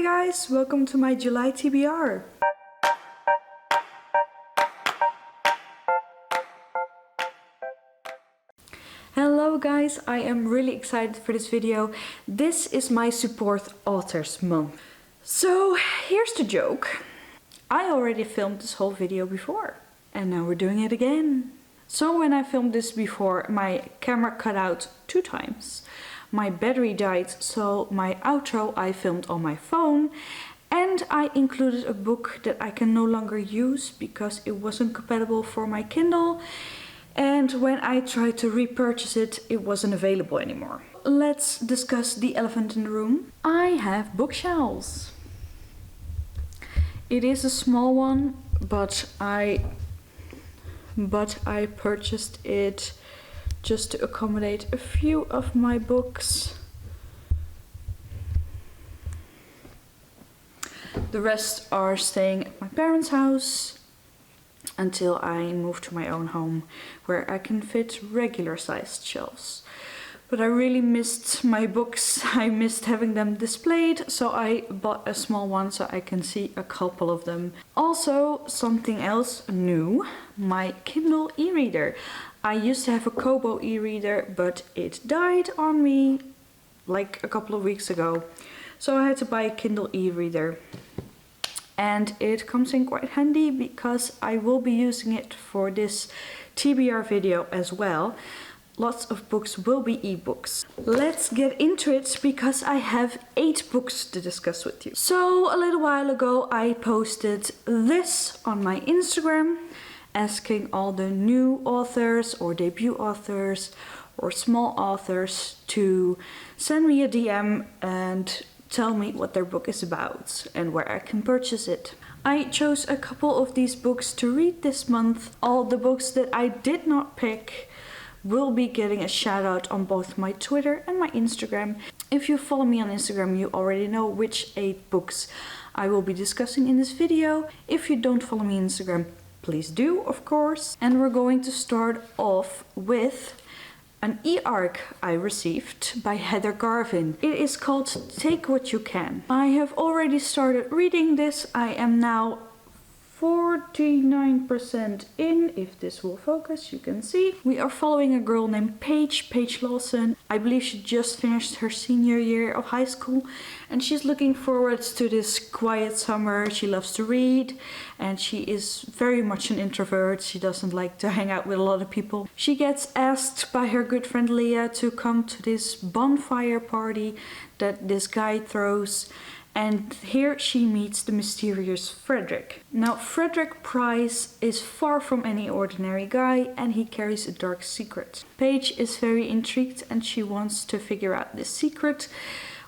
Hi guys, welcome to my July TBR. Hello guys, I am really excited for this video. This is my Support Authors month. So here's the joke. I already filmed this whole video before and now we're doing it again. So when I filmed this before, my camera cut out 2 times. My battery died, so my outro I filmed on my phone, and I included a book that I can no longer use because it wasn't compatible for my Kindle, and when I tried to repurchase it, it wasn't available anymore. Let's discuss the elephant in the room. I have bookshelves. It is a small one, but I purchased it just to accommodate a few of my books. The rest are staying at my parents' house until I move to my own home where I can fit regular sized shelves. But I really missed my books. I missed having them displayed, so I bought a small one so I can see a couple of them. Also, something else new, my Kindle e-reader. I used to have a Kobo e-reader, but it died on me like a couple of weeks ago. So I had to buy a Kindle e-reader. And it comes in quite handy because I will be using it for this TBR video as well. Lots of books will be ebooks. Let's get into it because I have 8 books to discuss with you. So a little while ago I posted this on my Instagram, asking all the new authors or debut authors or small authors to send me a DM and tell me what their book is about and where I can purchase it. I chose a couple of these books to read this month. All the books that I did not pick will be getting a shout out on both my Twitter and my Instagram. If you follow me on Instagram, you already know which 8 books I will be discussing in this video. If you don't follow me on Instagram, please do, of course. And we're going to start off with an e-arc I received by Garvin. It is called Take What You Can. I have already started reading this. I am now 49% in. If this will focus, you can see. We are following a girl named Paige Lawson. I believe she just finished her senior year of high school and she's looking forward to this quiet summer. She loves to read and she is very much an introvert. She doesn't like to hang out with a lot of people. She gets asked by her good friend Leah to come to this bonfire party that this guy throws. And here she meets the mysterious Frederick. Now, Frederick Price is far from any ordinary guy and he carries a dark secret. Paige is very intrigued and she wants to figure out this secret.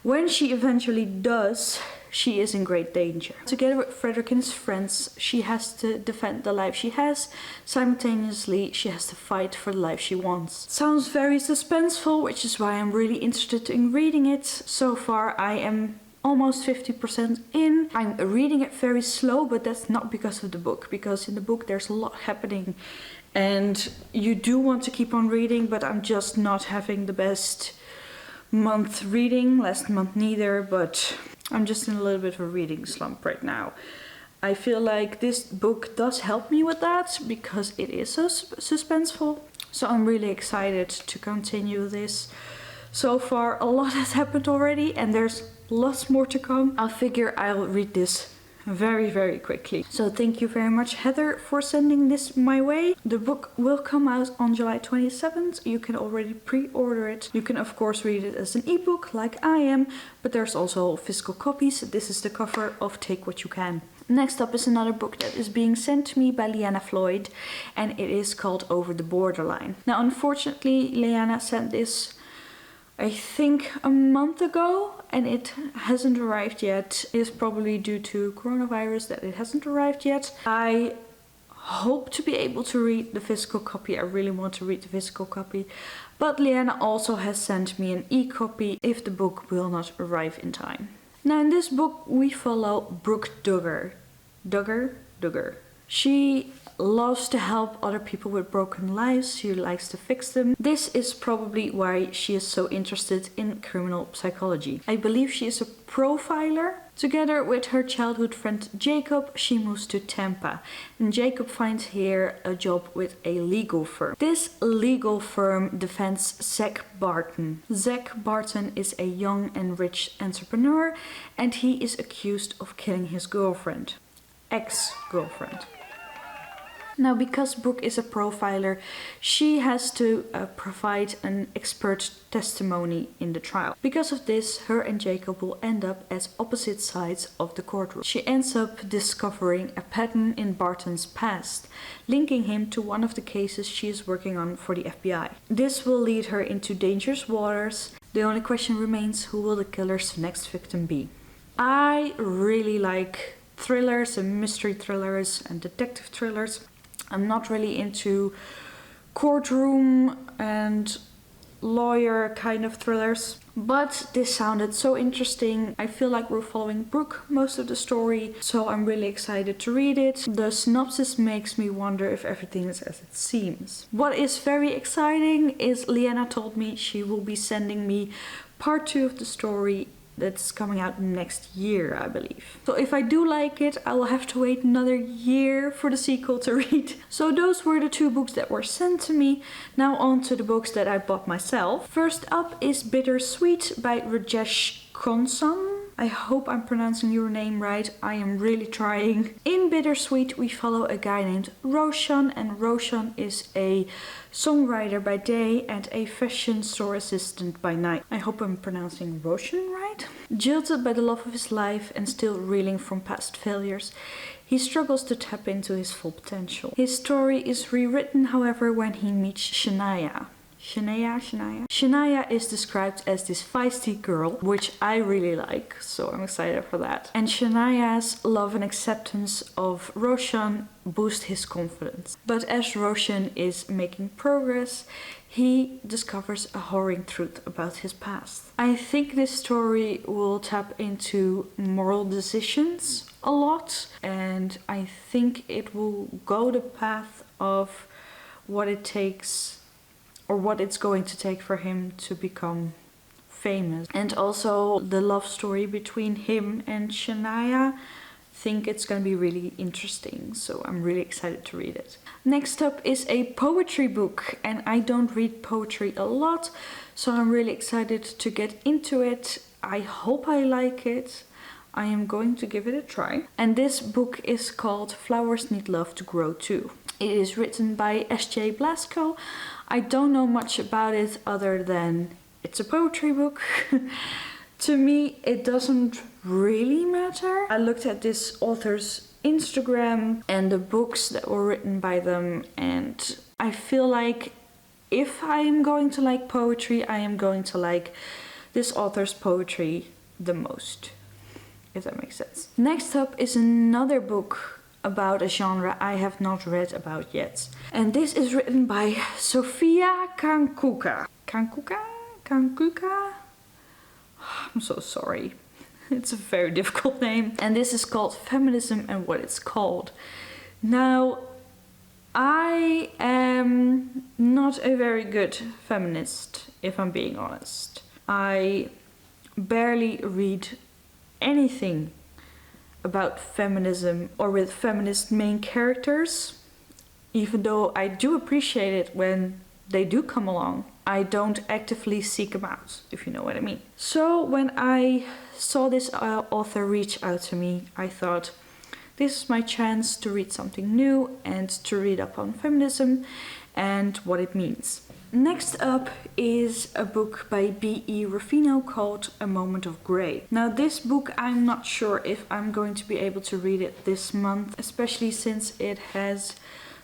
When she eventually does, she is in great danger. Together with Frederick and his friends, she has to defend the life she has. Simultaneously, she has to fight for the life she wants. Sounds very suspenseful, which is why I'm really interested in reading it. So far, I am almost 50% in. I'm reading it very slow, but that's not because of the book, because in the book there's a lot happening and you do want to keep on reading, but I'm just not having the best month reading. Last month neither, but I'm just in a little bit of a reading slump right now. I feel like this book does help me with that because it is so suspenseful. So I'm really excited to continue this. So far a lot has happened already and there's lots more to come. I figure I'll read this very quickly. So thank you very much Heather for sending this my way. The book will come out on July 27th. You can already pre-order it. You can of course read it as an ebook like I am, but there's also physical copies. This is the cover of Take What You Can. Next up is another book that is being sent to me by LEANNA FLOYD and it is called Over the Borderline. Now unfortunately LEANNA sent this I think a month ago and it hasn't arrived yet. It is probably due to coronavirus that it hasn't arrived yet. I hope to be able to read the physical copy. I really want to read the physical copy. But LEANNA also has sent me an e-copy if the book will not arrive in time. Now in this book we follow Brooke Duggar. She loves to help other people with broken lives. She likes to fix them. This is probably why she is so interested in criminal psychology. I believe she is a profiler. Together with her childhood friend Jacob, she moves to Tampa, and Jacob finds here a job with a legal firm. This legal firm defends Zach Barton. Zach Barton is a young and rich entrepreneur, and he is accused of killing his girlfriend. Ex-girlfriend. Now, because Brooke is a profiler, she has to provide an expert testimony in the trial. Because of this, her and Jacob will end up as opposite sides of the courtroom. She ends up discovering a pattern in Barton's past, linking him to one of the cases she is working on for the FBI. This will lead her into dangerous waters. The only question remains, who will the killer's next victim be? I really like thrillers and mystery thrillers and detective thrillers. I'm not really into courtroom and lawyer kind of thrillers, but this sounded so interesting. I feel like we're following Brooke most of the story, so I'm really excited to read it. The synopsis makes me wonder if everything is as it seems. What is very exciting is Leanna told me she will be sending me part 2 of the story that's coming out next year, I believe. So if I do like it, I will have to wait another year for the sequel to read. So those were the 2 books that were sent to me. Now on to the books that I bought myself. First up is Bittersweet by Rajesh KONSAM. I hope I'm pronouncing your name right. I am really trying. In Bittersweet, we follow a guy named Roshan, and Roshan is a songwriter by day and a fashion store assistant by night. I hope I'm pronouncing Roshan right. Jilted by the love of his life and still reeling from past failures, he struggles to tap into his full potential. His story is rewritten, however, when he meets Shania. Shania is described as this feisty girl, which I really like, so I'm excited for that. And Shania's love and acceptance of Roshan boost his confidence. But as Roshan is making progress, he discovers a horrid truth about his past. I think this story will tap into moral decisions a lot, and I think it will go the path of what it takes, or what it's going to take for him to become famous. And also the love story between him and Shania. I think it's going to be really interesting, so I'm really excited to read it. Next up is a poetry book, and I don't read poetry a lot, so I'm really excited to get into it. I hope I like it. I am going to give it a try. And this book is called Flowers Need Love to Grow Too. It is written by S.J. BLASKO. I don't know much about it other than it's a poetry book. To me, it doesn't really matter. I looked at this author's Instagram and the books that were written by them, and I feel like if I am going to like poetry, I am going to like this author's poetry the most, if that makes sense. Next up is another book about a genre I have not read about yet. And this is written by SOPHIA KAANKUKA. KAANKUKA? I'm so sorry. It's a very difficult name. And this is called Feminism and What It's Called. Now, I am not a very good feminist, if I'm being honest. I barely read anything about feminism or with feminist main characters, even though I do appreciate it when they do come along. I don't actively seek them out, if you know what I mean. So when I saw this author reach out to me, I thought, this is my chance to read something new and to read up on feminism and what it means. Next up is a book by B.E.RUFFINO called A Moment of Grey. Now this book, I'm not sure if I'm going to be able to read it this month, especially since it has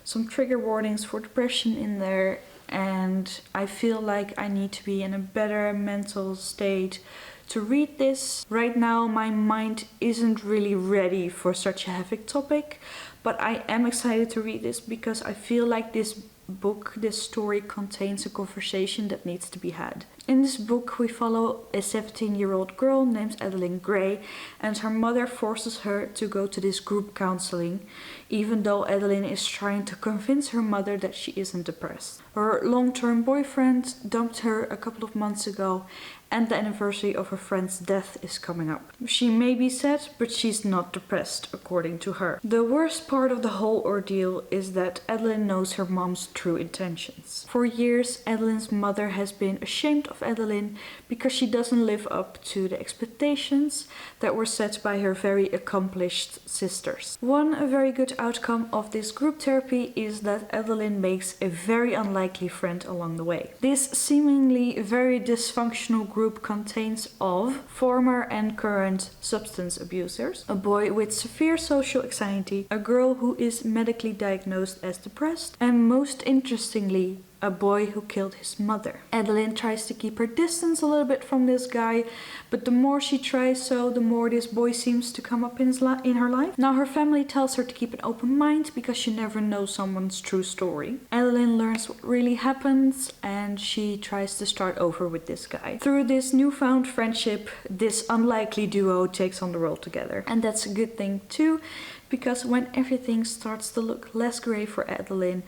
some trigger warnings for depression in there, and I feel like I need to be in a better mental state to read this. Right now my mind isn't really ready for such a heavy topic, but I am excited to read this because I feel like this book, this story contains a conversation that needs to be had. In this book, we follow a 17-year-old girl named Adeline Gray, and her mother forces her to go to this group counseling, even though Adeline is trying to convince her mother that she isn't depressed. Her long-term boyfriend dumped her a couple of months ago, and the anniversary of her friend's death is coming up. She may be sad, but she's not depressed, according to her. The worst part of the whole ordeal is that Adeline knows her mom's true intentions. For years, Adeline's mother has been ashamed of Adeline because she doesn't live up to the expectations that were set by her very accomplished sisters. One very good outcome of this group therapy is that Adeline makes a very unlikely friend along the way. This seemingly very dysfunctional group contains of former and current substance abusers, a boy with severe social anxiety, a girl who is medically diagnosed as depressed, and most interestingly, a boy who killed his mother. Adeline tries to keep her distance a little bit from this guy, but the more she tries so, the more this boy seems to come up in her life. Now her family tells her to keep an open mind because she never knows someone's true story. Adeline learns what really happens and she tries to start over with this guy. Through this newfound friendship, this unlikely duo takes on the world together. And that's a good thing too, because when everything starts to look less grey for Adeline,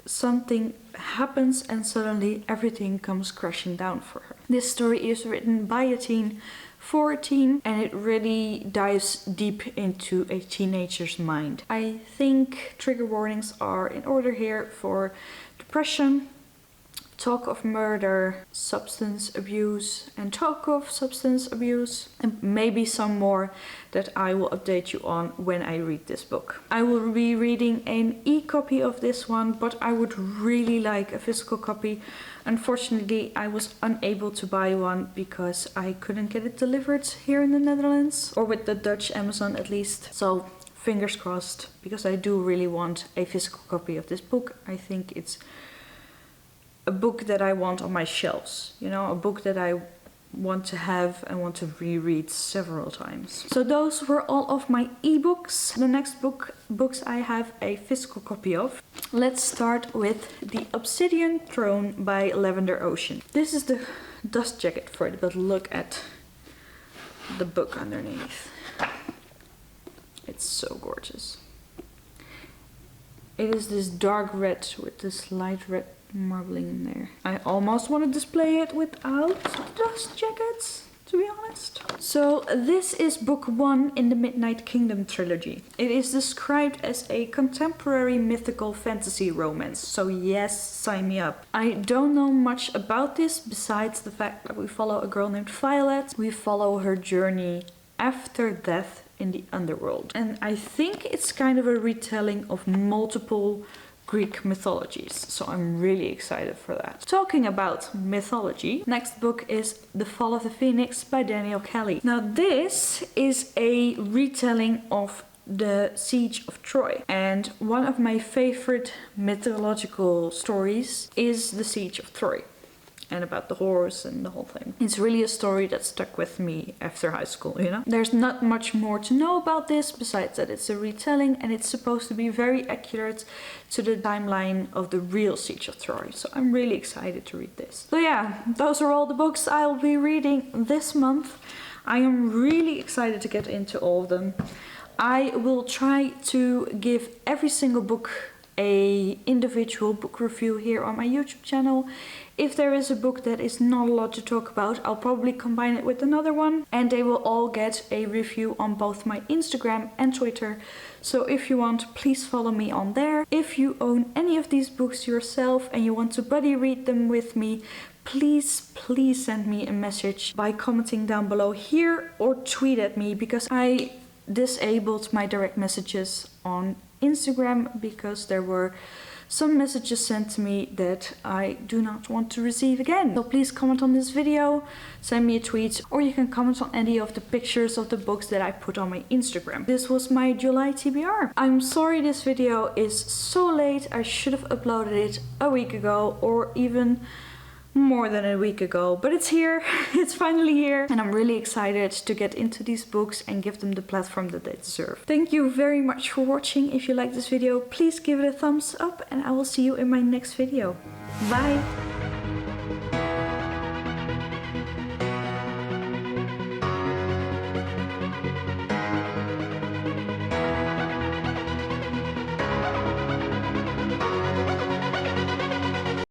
something happens and suddenly everything comes crashing down for her. This story is written by a teen for a teen, and it really dives deep into a teenager's mind. I think trigger warnings are in order here for depression, talk of murder, substance abuse, and talk of substance abuse, and maybe some more that I will update you on when I read this book. I will be reading an e-copy of this one, but I would really like a physical copy. Unfortunately, I was unable to buy one because I couldn't get it delivered here in the Netherlands, or with the Dutch Amazon at least. So fingers crossed, because I do really want a physical copy of this book. I think it's a book that I want on my shelves, you know, a book that I want to have and want to reread several times. So those were all of my ebooks. The next books I have a physical copy of. Let's start with The Obsidian Throne by Lavender Ocean. This is the dust jacket for it, but look at the book underneath. It's so gorgeous. It is this dark red with this light red marbling in there. I almost want to display it without dust jackets, to be honest. So this is book 1 in the Midnight Kingdom trilogy. It is described as a contemporary mythical fantasy romance. So yes, sign me up. I don't know much about this besides the fact that we follow a girl named Violet. We follow her journey after death in the underworld. And I think it's kind of a retelling of multiple Greek mythologies, so I'm really excited for that. Talking about mythology, next book is The Fall of the Phoenix by Daniel Kelly. Now this is a retelling of the Siege of Troy, and one of my favorite mythological stories is the Siege of Troy, and about the horse and the whole thing. It's really a story that stuck with me after high school, you know? There's not much more to know about this besides that it's a retelling and it's supposed to be very accurate to the timeline of the real Siege of Troy. So I'm really excited to read this. So yeah, those are all the books I'll be reading this month. I am really excited to get into all of them. I will try to give every single book a individual book review here on my YouTube channel. If there is a book that is not a lot to talk about, I'll probably combine it with another one, and they will all get a review on both my Instagram and Twitter. So if you want, please follow me on there. If you own any of these books yourself and you want to buddy read them with me, please send me a message by commenting down below here or tweet at me, because I disabled my direct messages on Instagram because there were some messages sent to me that I do not want to receive again. So please comment on this video, send me a tweet, or you can comment on any of the pictures of the books that I put on my Instagram. This was my July TBR. I'm sorry this video is so late. I should have uploaded it a week ago or even more than a week ago, but it's here. It's finally here, and I'm really excited to get into these books and give them the platform that they deserve. Thank you very much for watching. If you like this video, please give it a thumbs up, and I will see you in my next video. Bye!